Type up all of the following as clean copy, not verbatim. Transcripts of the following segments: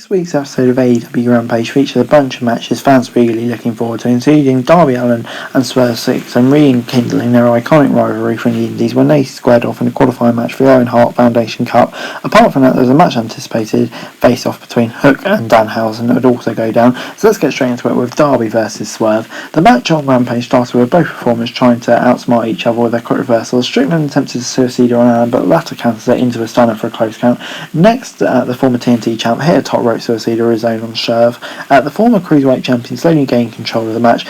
This week's episode of AEW Rampage features a bunch of matches fans are eagerly looking forward to, including Darby Allin and Swerve and rekindling their iconic rivalry from the Indies when they squared off in a qualifying match for the Iron Heart Foundation Cup. Apart from that, there was a much anticipated face-off between Hook and Danhausen that would also go down, so let's get straight into it with Darby versus Swerve. The match on Rampage started with both performers trying to outsmart each other with their quick reversals. Strickland attempted to suicide on Allen, but the latter countered it into a stunner for a close count. Next, the former TNT champ hit a top rope suicide of his own on Swerve. The former Cruiserweight champion slowly gained control of the match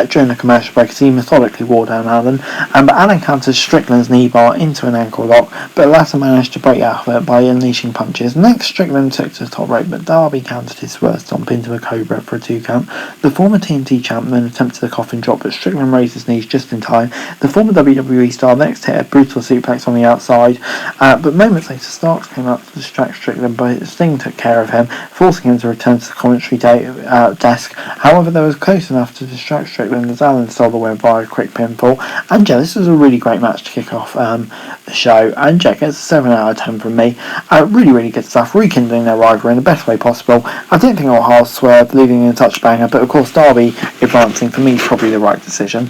during the commercial break as he methodically wore down Allen, but Allen countered Strickland's knee bar into an ankle lock, but the latter managed to break out of it by unleashing punches. Next, Strickland took to the top rope, but Darby countered his Swerve stomp into a cobra for a 2 count. The former TNT champ then attempted a coffin drop, but Strickland raised his knees just in time. The former WWE star next hit a brutal suplex on the outside, but moments later Starks came up to distract Strickland, but Sting took care of him, forcing him to return to the commentary desk. However, they was close enough to distract Strickland as Allen stole the win by a quick pinfall. And yeah, this was a really great match to kick off the show, and yeah, gets a 7 out of 10 from me. Really good stuff, rekindling their rivalry in the best way possible. I don't think I'll half Swerve leaving in a touch banger, but of course Darby advancing for me is probably the right decision.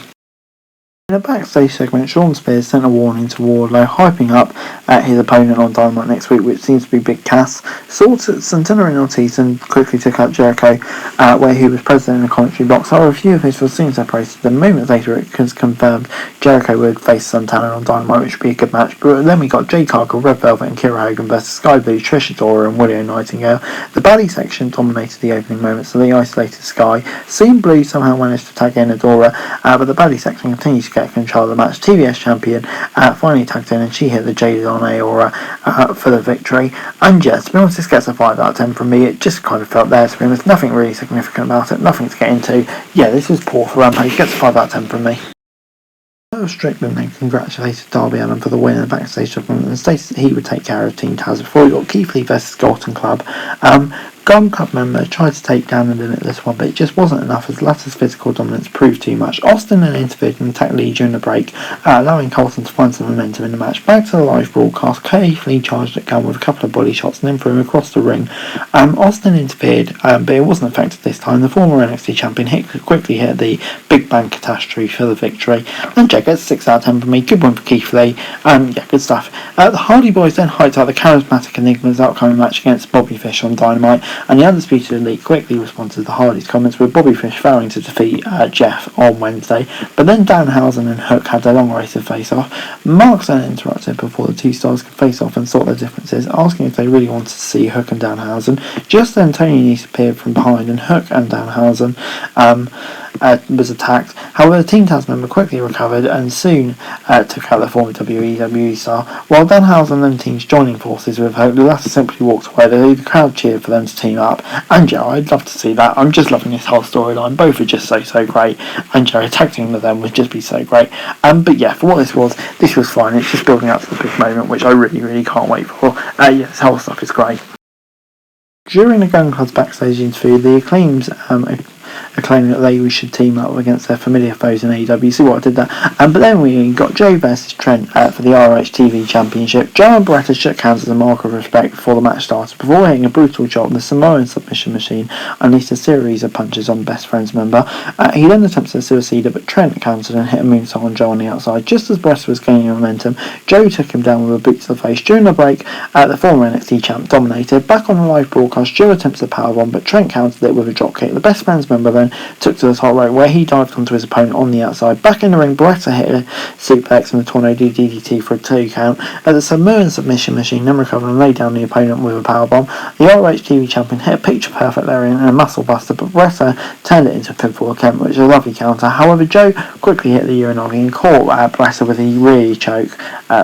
In a backstage segment, Shawn Spears sent a warning to Wardlow, hyping up his opponent on Dynamite next week, which seems to be Big Cass. Santana and Ortiz quickly took out Jericho, where he was present in the commentary box. However, a few of his were soon separated. The moments later, it was confirmed Jericho would face Santana on Dynamite, which would be a good match. But then we got Jay Cargill, Red Velvet, and Kira Hogan versus Sky Blue, Trish Adora, and Willow Nightingale. The baddie section dominated the opening moments of the isolated Sky. Soon Blue somehow managed to tag in Adora, but the baddie section continued to get control of the match. TBS champion finally tagged in, and she hit the Jaded on Aora for the victory. And yeah, to be honest, this gets a 5 out of 10 from me. It just kind of felt there to be honest. Nothing really significant about it, nothing to get into. Yeah, this was poor for Rampage. Gets a 5 out of 10 from me. Strickland then congratulated Darby Allin for the win in the backstage segment and stated that he would take care of Team Taz before he got Keith Lee versus Galton Club. Gun Club member tried to take down the limit this one, but it just wasn't enough as the latter's physical dominance proved too much. Austin then interfered and attacked Lee during the break, allowing Colton to find some momentum in the match. Back to the live broadcast, Keith Lee charged at Gunn with a couple of body shots and then threw him across the ring. Austin interfered, but it wasn't effective this time. The former NXT champion quickly hit the Big Bang Catastrophe for the victory. And Jack gets 6 out of 10 from me. Good one for Keith Lee. Yeah, good stuff. The Harley Boys then hyped out the charismatic Enigma's upcoming match against Bobby Fish on Dynamite, and the Undisputed Elite quickly responded to the Hardys' comments, with Bobby Fish vowing to defeat Jeff on Wednesday. But then Danhausen and Hook had their long race of face-off. Marks then interrupted before the two stars could face off and sort their differences, asking if they really wanted to see Hook and Danhausen. Just then Tony Nese appeared from behind, and Hook and Danhausen was attacked. However, the Team Taz member quickly recovered and soon took out the former WWE star. While Danhausen and teams joining forces with Hook, the latter simply walked away. The crowd cheered for them to team up. And yeah, I'd love to see that. I'm just loving this whole storyline. Both are just so great. And yeah, tag team with them would just be so great. But yeah, for what this was fine. It's just building up to the big moment, which I really can't wait for. Yeah, this whole stuff is great. During the Gun Club's backstage interview, the Acclaims claiming that they should team up against their familiar foes in AEW. See what I did there? But then we got Joe versus Trent for the ROH TV Championship. Joe and Beretta shook hands as a mark of respect before the match started. Before hitting a brutal chop, the Samoan submission machine unleashed a series of punches on Best Friends member. He then attempted a suicide, but Trent countered and hit a moonsault on Joe on the outside. Just as Beretta was gaining momentum, Joe took him down with a boot to the face. During the break, the former NXT champ dominated. Back on the live broadcast, Joe attempts a powerbomb, but Trent countered it with a dropkick. The Best Friends member then took to the top rope, where he dived onto his opponent on the outside. Back in the ring, Beretta hit a suplex and a tornado DDT for a 2 count. The Samoan submission machine then recovered and laid down the opponent with a powerbomb. The ROH TV champion hit a picture perfect lariat and a muscle buster, but Beretta turned it into a pinfall attempt, which is a lovely counter. However, Joe quickly hit the Uranagi and caught Beretta with a rear choke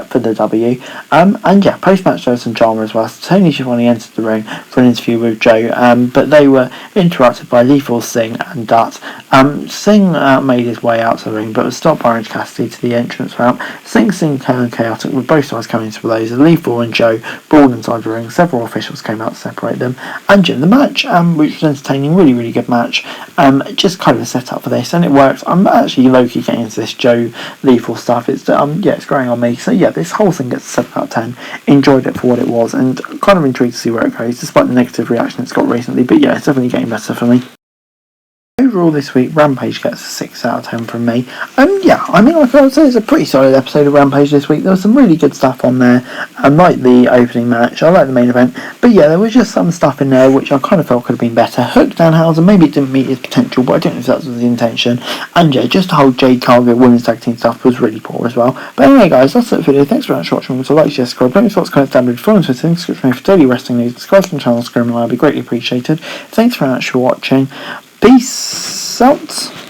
for the W. And yeah, post-match there was some drama as well. So Tony Schiavone entered the ring for an interview with Joe, but they were interrupted by Lethal Sting Sting and Dutt. Sting made his way out to the ring, but was stopped by Orange Cassidy to the entrance ramp. Sting seemed chaotic, with both sides coming into blows. Lethal and Joe brawled inside the ring. Several officials came out to separate them. And during the match, which was entertaining, really, really good match, just kind of a setup for this, and it worked. I'm actually low-key getting into this Joe Lethal stuff. It's it's growing on me. So yeah, this whole thing gets a 7 out of 10. Enjoyed it for what it was, and kind of intrigued to see where it goes, despite the negative reaction it's got recently. But yeah, it's definitely getting better for me. Overall this week, Rampage gets a 6 out of 10 from me. Like I would say, it's a pretty solid episode of Rampage this week. There was some really good stuff on there. I like the opening match, I like the main event, but yeah, there was just some stuff in there which I kind of felt could have been better. Hook Danhausen, maybe it didn't meet his potential, but I don't know if that was the intention. And yeah, just the whole Jade Cargill women's tag team stuff was really poor as well. But anyway guys, that's it for the video. Thanks very much for watching. So like, share, subscribe, don't thoughts, comments down below, follow us for things, subscribe for daily wrestling news, subscribe to the channel, Scream and I'll be greatly appreciated. Thanks very much for watching. Peace out.